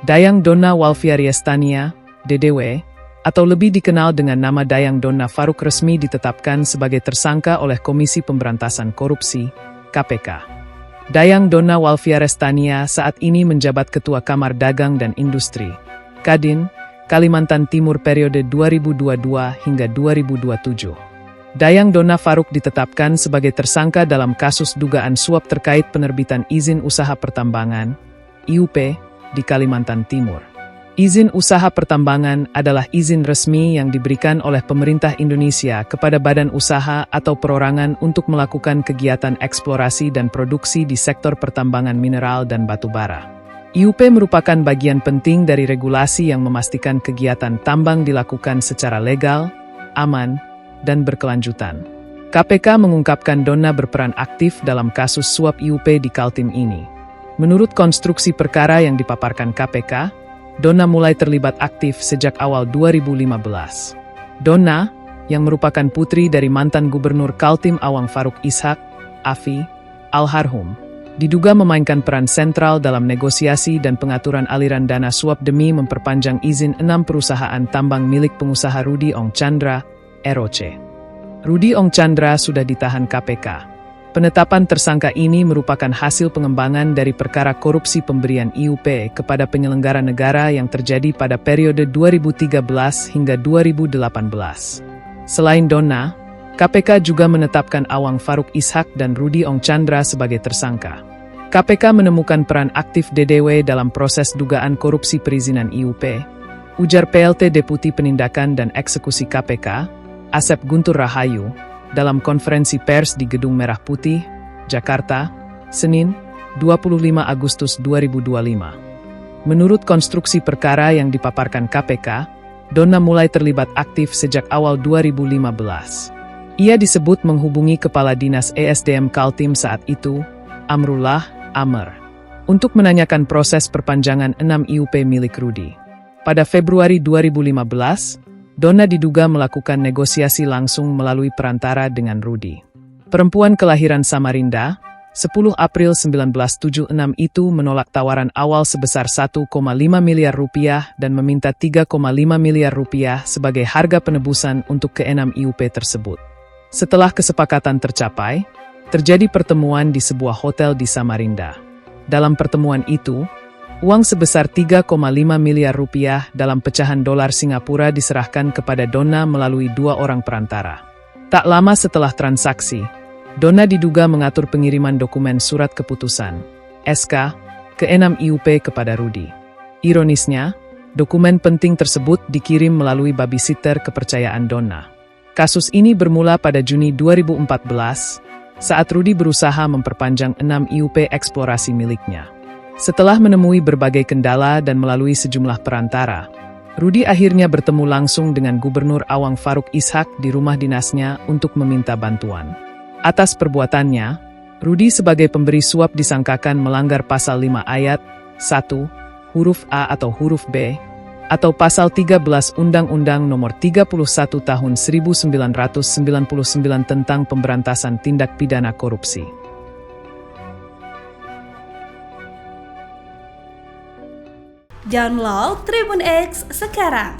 Dayang Donna Walfiariestania, DDW, atau lebih dikenal dengan nama Dayang Donna Faruk resmi ditetapkan sebagai tersangka oleh Komisi Pemberantasan Korupsi, KPK. Dayang Donna Walfiariestania saat ini menjabat Ketua Kamar Dagang dan Industri, Kadin, Kalimantan Timur periode 2022 hingga 2027. Dayang Donna Faruk ditetapkan sebagai tersangka dalam kasus dugaan suap terkait penerbitan izin usaha pertambangan, IUP, di Kalimantan Timur. Izin usaha pertambangan adalah izin resmi yang diberikan oleh pemerintah Indonesia kepada badan usaha atau perorangan untuk melakukan kegiatan eksplorasi dan produksi di sektor pertambangan mineral dan batu bara. IUP merupakan bagian penting dari regulasi yang memastikan kegiatan tambang dilakukan secara legal, aman, dan berkelanjutan. KPK mengungkapkan Donna berperan aktif dalam kasus suap IUP di Kaltim ini. Menurut konstruksi perkara yang dipaparkan KPK, Donna mulai terlibat aktif sejak awal 2015. Donna, yang merupakan putri dari mantan Gubernur Kaltim Awang Faruk Ishak, Afi, almarhum, diduga memainkan peran sentral dalam negosiasi dan pengaturan aliran dana suap demi memperpanjang izin 6 perusahaan tambang milik pengusaha Rudy Ong Chandra, ROC. Rudy Ong Chandra sudah ditahan KPK. Penetapan tersangka ini merupakan hasil pengembangan dari perkara korupsi pemberian IUP kepada penyelenggara negara yang terjadi pada periode 2013 hingga 2018. Selain Donna, KPK juga menetapkan Awang Faruk Ishak dan Rudy Ong Chandra sebagai tersangka. KPK menemukan peran aktif DDW dalam proses dugaan korupsi perizinan IUP, ujar PLT Deputi Penindakan dan Eksekusi KPK, Asep Guntur Rahayu, dalam konferensi pers di Gedung Merah Putih, Jakarta, Senin, 25 Agustus 2025. Menurut konstruksi perkara yang dipaparkan KPK, Donna mulai terlibat aktif sejak awal 2015. Ia disebut menghubungi Kepala Dinas ESDM Kaltim saat itu, Amrullah Amer, untuk menanyakan proses perpanjangan 6 IUP milik Rudy. Pada Februari 2015, Donna diduga melakukan negosiasi langsung melalui perantara dengan Rudy. Perempuan kelahiran Samarinda, 10 April 1976 itu menolak tawaran awal sebesar 1,5 miliar rupiah dan meminta 3,5 miliar rupiah sebagai harga penebusan untuk ke-6 IUP tersebut. Setelah kesepakatan tercapai, terjadi pertemuan di sebuah hotel di Samarinda. Dalam pertemuan itu, uang sebesar 3,5 miliar rupiah dalam pecahan dolar Singapura diserahkan kepada Donna melalui 2 orang perantara. Tak lama setelah transaksi, Donna diduga mengatur pengiriman dokumen surat keputusan, SK, ke-6 IUP kepada Rudy. Ironisnya, dokumen penting tersebut dikirim melalui babysitter kepercayaan Donna. Kasus ini bermula pada Juni 2014, saat Rudy berusaha memperpanjang 6 IUP eksplorasi miliknya. Setelah menemui berbagai kendala dan melalui sejumlah perantara, Rudy akhirnya bertemu langsung dengan Gubernur Awang Faruk Ishak di rumah dinasnya untuk meminta bantuan. Atas perbuatannya, Rudy sebagai pemberi suap disangkakan melanggar pasal 5 ayat 1, huruf A atau huruf B, atau pasal 13 Undang-Undang Nomor 31 Tahun 1999 tentang Pemberantasan Tindak Pidana Korupsi. Download Tribun X sekarang,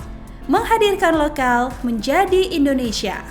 menghadirkan lokal menjadi Indonesia.